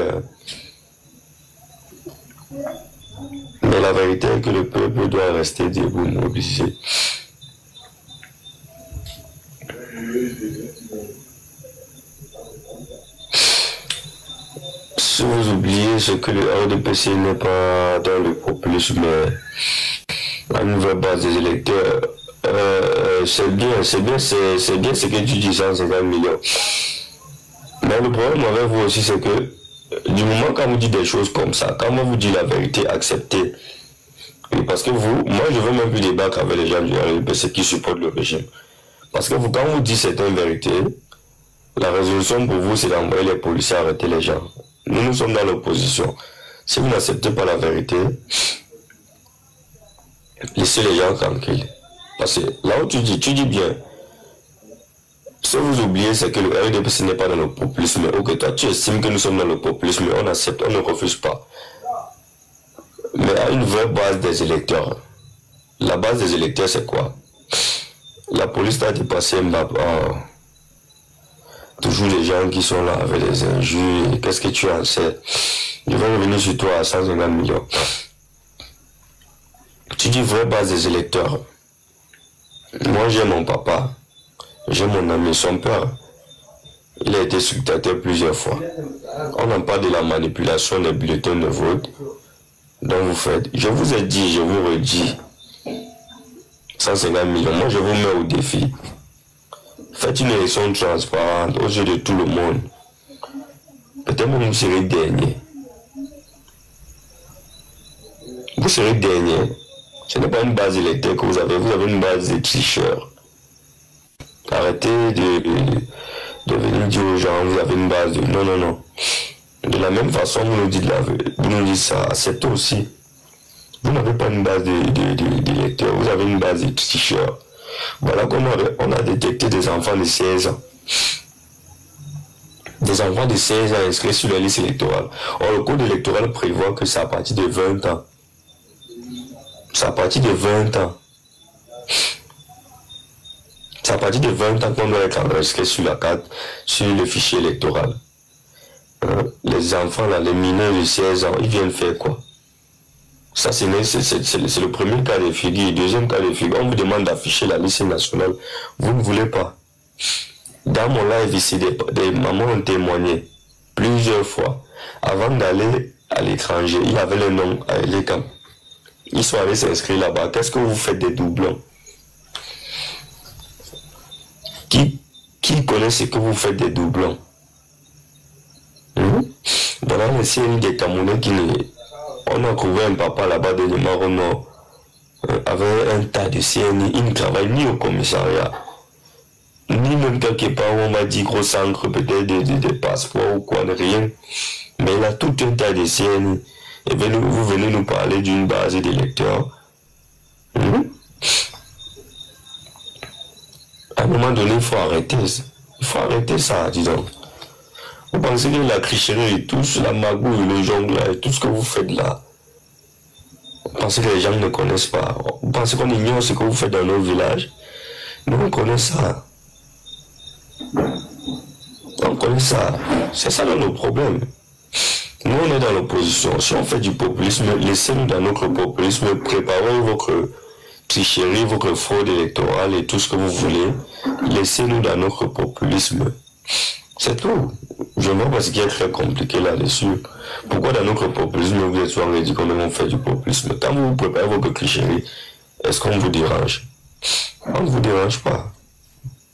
Mais la vérité est que le peuple doit rester debout, mobilisé. Si vous oubliez ce que le RDPC n'est pas dans le populisme, mais la nouvelle base des électeurs, c'est bien ce que tu dis, 150 millions. Mais le problème avec vous aussi, c'est que du moment quand vous dites des choses comme ça, quand on vous dit la vérité, acceptez. Et parce que vous, moi je veux même plus débattre avec les gens du RDPC qui supportent le régime. Parce que vous, quand vous dites certaines vérités, la résolution pour vous, c'est d'envoyer les policiers arrêter les gens. Nous sommes dans l'opposition. Si vous n'acceptez pas la vérité, laissez les gens tranquilles. Parce que là où tu dis bien. Si vous oubliez, c'est que le RDPC n'est pas dans le populisme. Ok, toi tu estimes que nous sommes dans le populisme, on accepte, on ne refuse pas. Mais à une vraie base des électeurs. La base des électeurs, c'est quoi? La police t'a dépassé toujours les gens qui sont là avec les injures. Qu'est-ce que tu en sais? Ils vont revenir sur toi à 150 millions. Tu dis vraie base des électeurs. Moi, j'ai mon papa. J'ai mon ami, son père. Il a été scrutateur plusieurs fois. On en parle de la manipulation des bulletins de vote dont vous faites. Je vous ai dit, je vous redis. 150 millions. Moi, je vous mets au défi. Faites une élection transparente aux yeux de tout le monde. Peut-être même vous serez dernier. Vous serez dernier. Ce n'est pas une base électorale que vous avez une base de tricheurs. Arrêtez de venir dire aux gens, vous avez une base de... Non, non, non. De la même façon, vous nous dites ça, acceptez aussi. Vous n'avez pas une base d'électeurs, vous avez une base de tricheurs. Voilà qu'on a détecté des enfants de 16 ans. Des enfants de 16 ans inscrits sur la liste électorale. Or, le code électoral prévoit que c'est à partir de 20 ans. C'est à partir de 20 ans. C'est à partir de 20 ans qu'on doit être enregistré sur la carte, sur le fichier électoral. Les enfants, là, les mineurs de 16 ans, ils viennent faire quoi? Ça, c'est le premier cas de figure. Deuxième cas de figure, on vous demande d'afficher la liste nationale. Vous ne voulez pas. Dans mon live ici, des mamans ont témoigné plusieurs fois. Avant d'aller à l'étranger, il y avait le nom à l'ECAM. Ils sont allés s'inscrire là-bas. Qu'est-ce que vous faites des doublons? Qui connaît ce que vous faites des doublons? Dans les CNI des Camerounais on a trouvé un papa là-bas de Limaro Nord avec un tas de CNI. Il ne travaille ni au commissariat, ni même quelque part où on m'a dit gros centre peut-être des passeports ou quoi, rien. Mais il a tout un tas de CNI. Et vous venez nous parler d'une base d'électeurs. À un moment donné, il faut arrêter. Il faut arrêter ça, dis donc. Vous pensez que la tricherie et tout, la magouille, le jonglage, tout ce que vous faites là, vous pensez que les gens ne connaissent pas. Vous pensez qu'on ignore ce que vous faites dans nos villages. Nous, on connaît ça. On connaît ça. C'est ça nos problèmes. Nous, on est dans l'opposition. Si on fait du populisme, laissez-nous dans notre populisme, préparez votre tricherie, votre fraude électorale et tout ce que vous voulez. Laissez-nous dans notre populisme. C'est tout. Je ne vois pas ce qui est très compliqué là-dessus. Pourquoi dans notre populisme, vous êtes souvent dit qu'on on fait du populisme? Quand vous préparez votre tricherie, est-ce qu'on vous dérange? On ne vous dérange pas.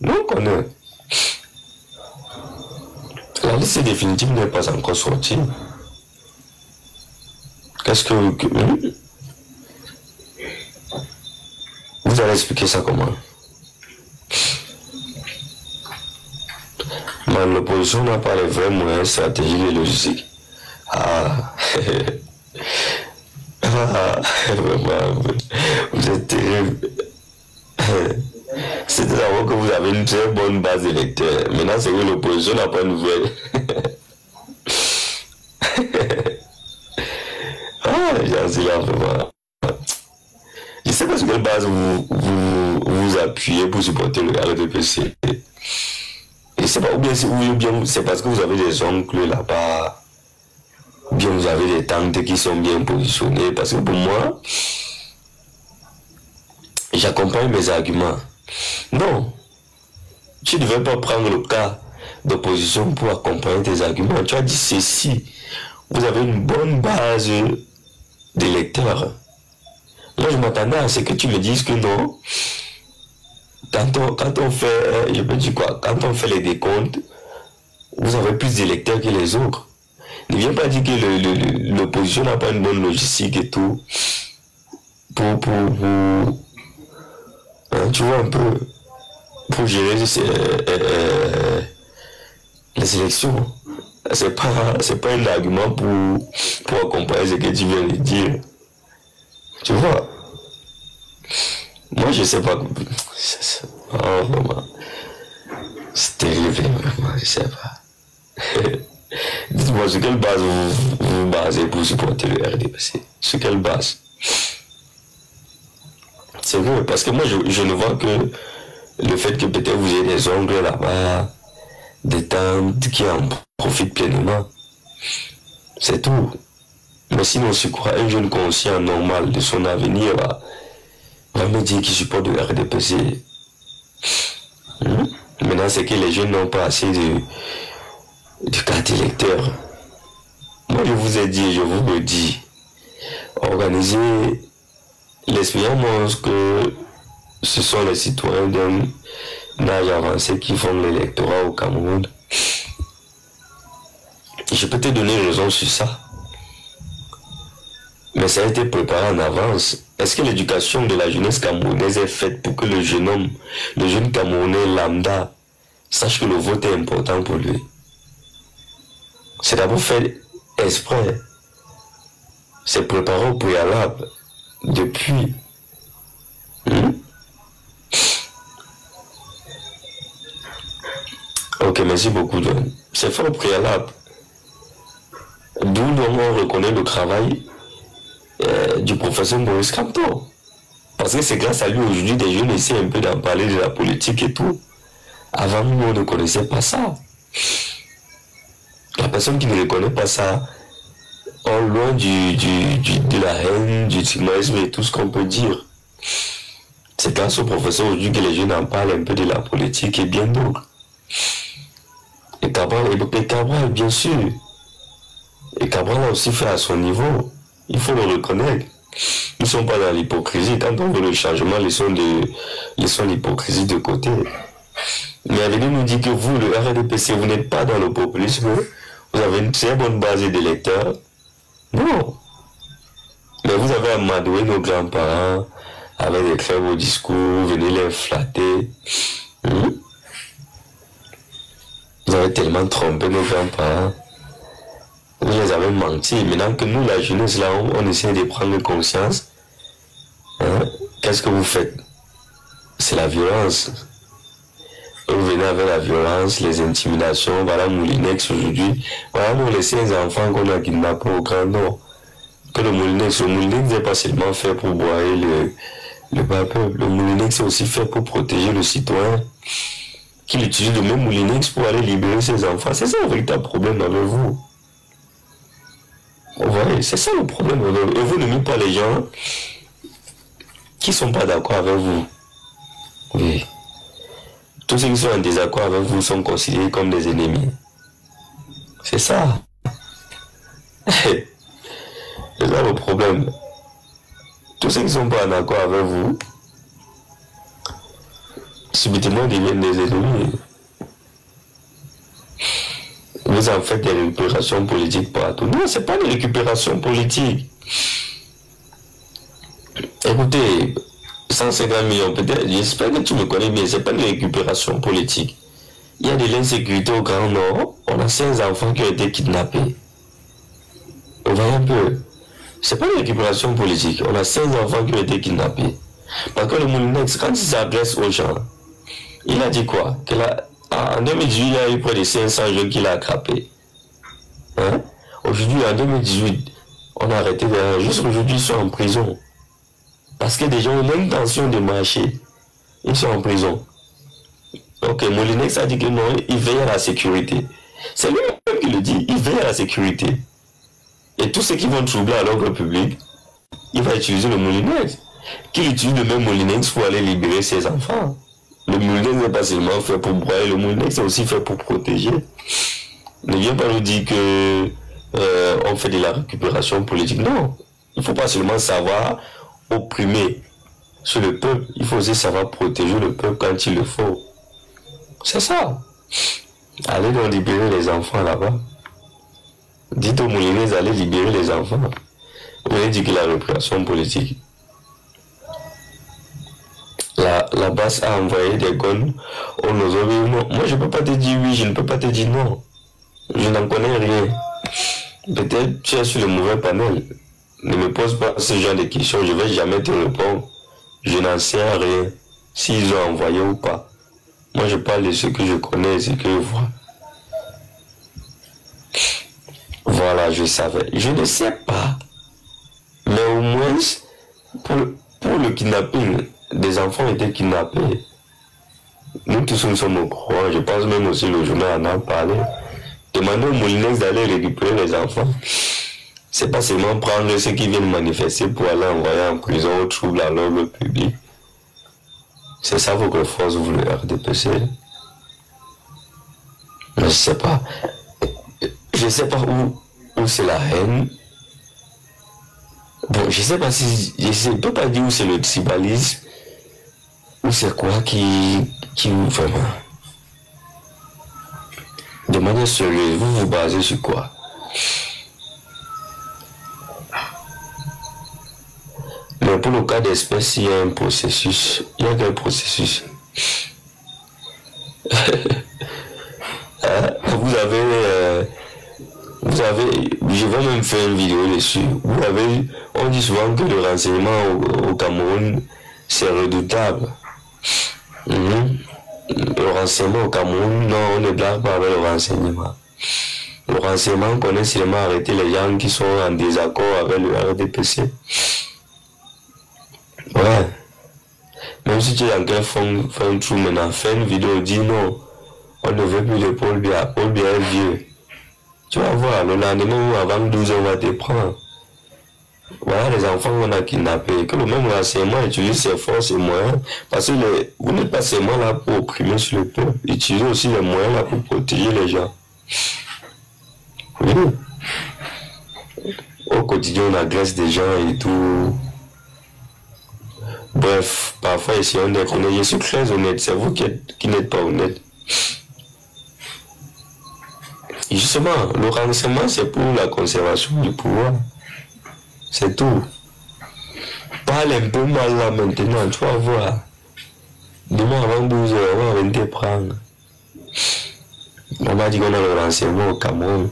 Nous, on connaît. La liste définitive n'est pas encore sortie. Qu'est-ce que vous allez expliquer ça comment? L'opposition n'a pas les vrais moyens stratégiques et logistiques. Ah, vraiment, vous êtes terrible. C'était d'abord que vous avez une très bonne base d'électeurs. Maintenant, c'est que l'opposition n'a pas de nouvelles. Ah, j'en suis là, vraiment. Je ne sais pas sur quelle base vous appuyez pour supporter le RDPC. Je ne sais pas, ou bien c'est parce que vous avez des oncles là-bas, ou bien vous avez des tantes qui sont bien positionnées. Parce que pour moi, j'accompagne mes arguments. Non, tu ne devais pas prendre le cas d'opposition pour accompagner tes arguments. Tu as dit ceci, vous avez une bonne base d'électeurs. Moi, je m'attendais à ce que tu me dises que non. Quand on fait, je peux dire quoi, quand on fait les décomptes, vous avez plus d'électeurs que les autres. Ne viens pas dire que l'opposition n'a pas une bonne logistique et tout. Hein, tu vois un peu, pour gérer les élections. C'est pas un argument pour accompagner ce que tu viens de dire. Tu vois? Moi, je sais pas. Oh, vraiment. C'est terrible, vraiment. Je sais pas. Dites-moi, sur quelle base vous vous basez pour supporter le RDPC? Sur quelle base? C'est vrai, parce que moi, je ne vois que le fait que peut-être vous ayez des ongles là-bas, des tantes qui en profitent pleinement. C'est tout. Mais sinon, c'est quoi? Un jeune conscient normal de son avenir va me dire qu'il supporte le RDPC. Maintenant, c'est que les jeunes n'ont pas assez de cartes électeurs. Moi, je vous ai dit, je vous le dis, organisez l'expérience que ce sont les citoyens d'un âge avancé qui font l'électorat au Cameroun. Je peux te donner raison sur ça. Mais ça a été préparé en avance. Est-ce que l'éducation de la jeunesse camerounaise est faite pour que le jeune homme, le jeune Camerounais lambda, sache que le vote est important pour lui? C'est d'abord fait exprès. C'est préparé au préalable. Depuis. Ok, merci beaucoup, John. C'est fait au préalable. D'où on reconnaît le travail du professeur Maurice Kamto. Parce que c'est grâce à lui aujourd'hui des jeunes essaient un peu d'en parler de la politique et tout. Avant nous, on ne connaissait pas ça. La personne qui ne reconnaît pas ça, en loin de la haine, du stigmatisme et tout ce qu'on peut dire. C'est grâce au professeur aujourd'hui que les jeunes en parlent un peu de la politique et bien d'autres. Et Cabral, bien sûr. Et Cabral a aussi fait à son niveau. Il faut le reconnaître. Ils ne sont pas dans l'hypocrisie. Quand on veut le changement, laissons l'hypocrisie de côté. Mais venez nous dire que vous, le RDPC, vous n'êtes pas dans le populisme. Vous avez une très bonne base d'électeurs. Non. Mais vous avez amadoué nos grands-parents avec des très beaux discours, venez les flatter. Vous avez tellement trompé nos grands-parents. Vous les avez menti. Maintenant que nous, la jeunesse, là, on essaie de prendre conscience. Qu'est-ce que vous faites? C'est la violence. Vous venez avec la violence, les intimidations. Voilà Moulinex aujourd'hui. Voilà nous les 16 enfants qu'on a kidnappés au Grand Nord. Que le Moulinex n'est pas seulement fait pour broyer le peuple. Le Moulinex est aussi fait pour protéger le citoyen. Qu'il utilise le même Moulinex pour aller libérer ses enfants. C'est ça le véritable problème avec vous. Vous voyez, c'est ça le problème. Et vous ne mettez pas les gens qui ne sont pas d'accord avec vous. Oui. Tous ceux qui sont en désaccord avec vous sont considérés comme des ennemis. C'est ça. C'est ça le problème. Tous ceux qui ne sont pas en accord avec vous, subitement deviennent des ennemis. Vous en faites des récupérations politiques partout. Non, ce n'est pas des récupérations politiques. Écoutez, 150 millions peut-être, j'espère que tu me connais bien, ce n'est pas une récupération politique. Il y a de l'insécurité au Grand Nord, on a 16 enfants qui ont été kidnappés. Vous voyez un peu, ce n'est pas une récupération politique, on a 16 enfants qui ont été kidnappés. Parce que le Moulinex, quand il s'adresse aux gens, il a dit quoi? En 2018, il y a eu près de 500 jeunes qu'il a attrapés. Hein? Aujourd'hui, en 2018, on a arrêté de... Juste aujourd'hui, ils sont en prison. Parce que des gens ont l'intention de marcher. Ils sont en prison. Ok, Moulinex a dit que non, il veille à la sécurité. C'est lui-même qui le dit, il veille à la sécurité. Et tous ceux qui vont troubler à l'ordre public, il va utiliser le Moulinex. Qu'il utilise le même Moulinex pour aller libérer ses enfants. Le Moulinex n'est pas seulement fait pour broyer, le Moulinex est aussi fait pour protéger. Ne viens pas nous dire que on fait de la récupération politique. Non, il ne faut pas seulement savoir opprimer sur le peuple, il faut aussi savoir protéger le peuple quand il le faut. C'est ça. Allez donc libérer les enfants là-bas. Dites aux Moulinex d'aller libérer les enfants. Vous avez dit que la récupération politique. La base a envoyé des guns aux nos non. Moi, je ne peux pas te dire oui, je ne peux pas te dire non. Je n'en connais rien. Peut-être tu es sur le mauvais panel. Ne me pose pas ce genre de questions, je ne vais jamais te répondre. Je n'en sais rien, s'ils ont envoyé ou pas. Moi, je parle de ce que je connais et ce que je vois. Voilà, je savais. Je ne sais pas. Mais au moins, pour le kidnapping, des enfants étaient kidnappés. Nous tous nous sommes au courant. Je pense même aussi le journal en a parlé. Demandez au Moulinex d'aller récupérer les enfants. C'est pas seulement prendre ceux qui viennent manifester pour aller envoyer en prison au trouble à l'ordre public. C'est ça votre force, vous le RDPC. Mais je sais pas. Je sais pas où c'est la haine. Bon, je sais pas si... Je ne peux pas dire où c'est le tribalisme. Ou c'est quoi qui vraiment... De manière sérieuse, vous vous basez sur quoi? Mais pour le cas d'espèce, il y a un processus. Il y a quel processus? Vous avez, je vais même faire une vidéo dessus. On dit souvent que le renseignement au Cameroun, c'est redoutable. Le renseignement au Cameroun, non, on ne blague pas avec le renseignement. Le renseignement connaît seulement arrêter les gens qui sont en désaccord avec le RDPC. Ouais. Même si tu es en train de faire un trou maintenant, fais une vidéo, dis non, on ne veut plus de Paul Biya. Paul Biya est vieux. Tu vas voir, le lendemain ou avant 12 ans, on va te prendre. Voilà les enfants qu'on a kidnappés. Que le même renseignement utilise ses forces et moyens. Parce que vous n'êtes pas seulement là pour opprimer sur le peuple. Utilisez aussi les moyens là pour protéger les gens. Oui. Au quotidien, on agresse des gens et tout. Bref, parfois essayons d'être honnête. Je suis très honnête, c'est vous qui n'êtes pas honnête. Et justement, le renseignement, c'est pour la conservation du pouvoir. C'est tout. Parle un peu mal là maintenant, tu vas voir. Demain avant 12 heures, on va venir te prendre. On m'a dit qu'on a le renseignement au Cameroun.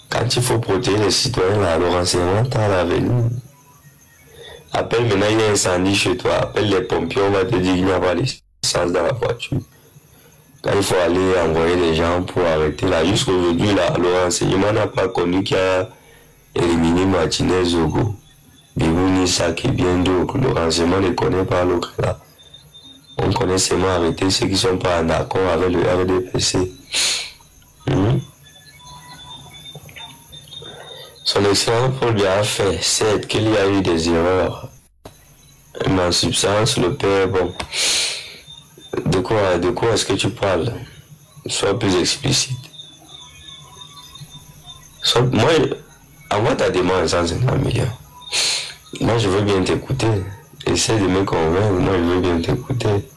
Quand il faut protéger les citoyens, là, le renseignement t'as l'avenir. Appelle maintenant, il y a un incendie chez toi. Appelle les pompiers, on va te dire qu'il n'y a pas d'essence dans la voiture. Quand il faut aller envoyer des gens pour arrêter là, jusqu'aujourd'hui, là, le renseignement n'a pas connu qu'il y a éliminé Martinez Zogo, Bibouni Sak et bien d'autres. Le renseignement ne connaît pas l'autre là. On connaît seulement arrêter ceux qui ne sont pas en accord avec le RDPC. Son excellence Paul Biya a fait, c'est qu'il y a eu des erreurs. Mais en substance, le père, bon, de quoi est-ce que tu parles? Sois plus explicite. Moi, envoie ta demande à 150 millions. Moi, je veux bien t'écouter. Essaie de me convaincre, moi, je veux bien t'écouter.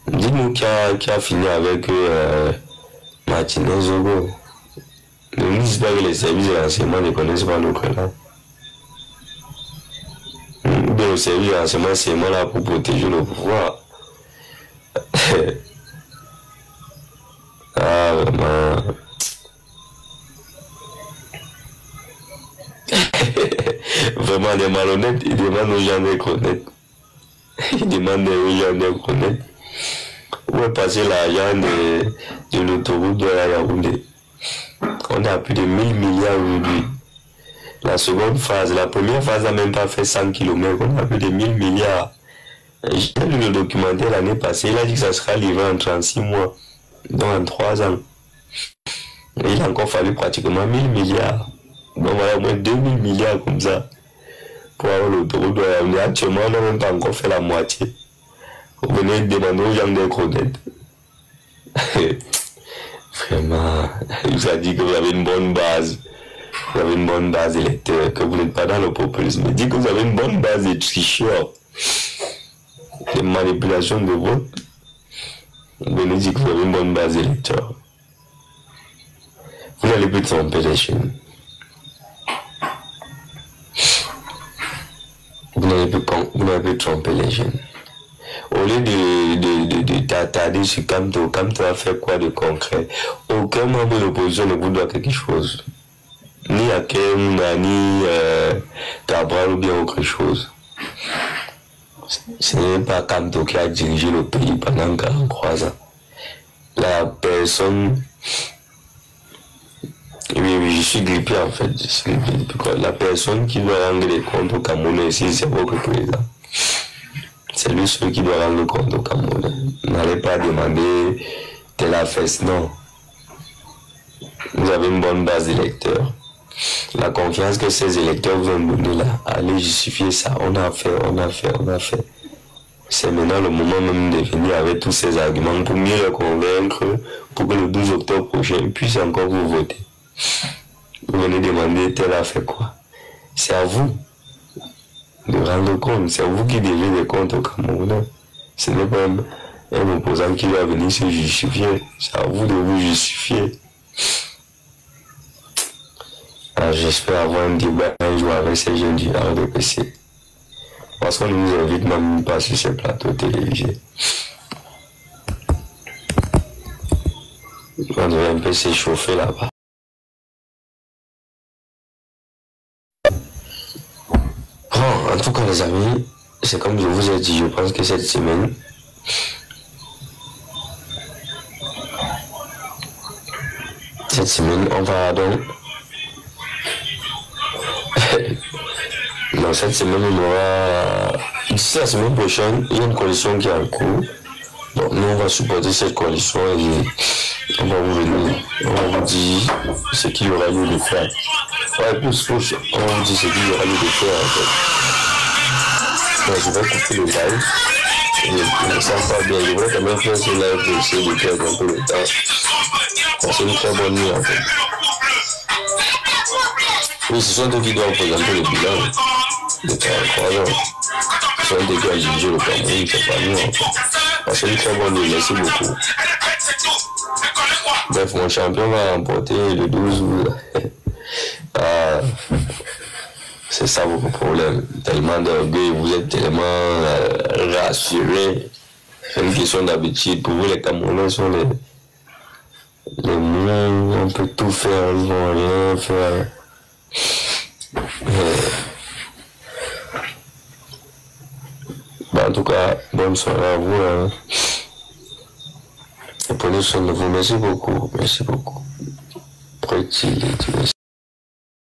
Dis-nous qui a fini avec Martinez Zogo. Ne nous dis pas que les services de renseignement ne connaissent pas notre là. Ou bien le service de renseignement, c'est moi là pour protéger le pouvoir. Ah, vraiment. Vraiment, des malhonnêtes, ils demandent aux gens de connaître. Ils demandent aux gens de connaître. Où est passé l'argent de l'autoroute de la Yaoundé? On a plus de 1000 milliards aujourd'hui. La seconde phase, la première phase n'a même pas fait 100 km. On a plus de 1000 milliards. J'ai lu le documentaire l'année passée. Il a dit que ça sera livré en 36 mois. Donc en 3 ans. Et il a encore fallu pratiquement 1000 milliards. Donc voilà, au moins 2000 milliards comme ça. Pour avoir l'autoroute de la Yaoundé. Actuellement, on n'a même pas encore fait la moitié. Vous venez demander aux gens de connaître. Vraiment, il vous a dit que vous avez une bonne base. Vous avez une bonne base d'électeurs, que vous n'êtes pas dans le populisme. Il dit que vous avez une bonne base de tricheurs, de manipulation de vote. Vous venez dire que vous avez une bonne base d'électeurs. Vous n'allez plus tromper les jeunes. Vous n'allez plus tromper les jeunes. Au lieu de t'attarder sur Kamto a fait quoi de concret? Aucun membre de l'opposition ne vous doit quelque chose. Ni Akem, ni Cabral ou bien autre chose. Ce n'est pas Kamto qui a dirigé le pays pendant 43 ans. La personne... Oui, je suis grippé en fait. La personne qui doit rendre les comptes au Cameroun ici, c'est votre président. C'est lui celui qui doit rendre compte au Cameroun. N'allez pas demander telle affaire, non. Vous avez une bonne base d'électeurs. La confiance que ces électeurs vous ont donnée là, allez justifier ça. On a fait. C'est maintenant le moment même de venir avec tous ces arguments pour mieux les convaincre, pour que le 12 octobre prochain, ils puissent encore vous voter. Vous venez demander telle affaire quoi. C'est à vous de rendre compte, c'est vous qui devez des comptes au Cameroun. Ce n'est pas un opposant qui va venir se justifier, c'est à vous de vous justifier. J'espère avoir un débat un jour avec ces jeunes du RDPC. Parce qu'on ne nous invite même pas sur ces plateaux télévisés. On devait un peu s'échauffer là-bas. En tout cas les amis, c'est comme je vous ai dit, je pense que cette semaine, on va donc... Non, cette semaine, on aura... D'ici la semaine prochaine, il y a une coalition qui est en cours. Donc nous, on va supporter cette coalition et on va vous venir, on va vous dire ce qu'il y aura lieu de faire. Ouais, plus, on va vous dire ce qu'il y aura lieu de faire en fait. Donc, je vais couper le live. Je ne me sens pas bien. Je voudrais quand même faire ce live pour essayer de perdre un peu le temps. C'est une très bonne nuit en fait. Oui, ce sont eux qui doivent présenter le bilan de 43 ans. Ce sont eux qui ont dirigé le Cameroun, c'est pas nous en fait. C'est une très bonne nuit, merci beaucoup. Bref, mon champion va remporter le 12 août. C'est ça votre problème. Tellement d'orgueil, vous êtes tellement rassurés. C'est une question d'habitude. Pour vous, les Camerounais sont les miens. On peut tout faire, ils vont rien faire. En tout cas, bonne soirée à vous. Hein. Et prenez soin de vous. Merci beaucoup. Merci beaucoup. Merci.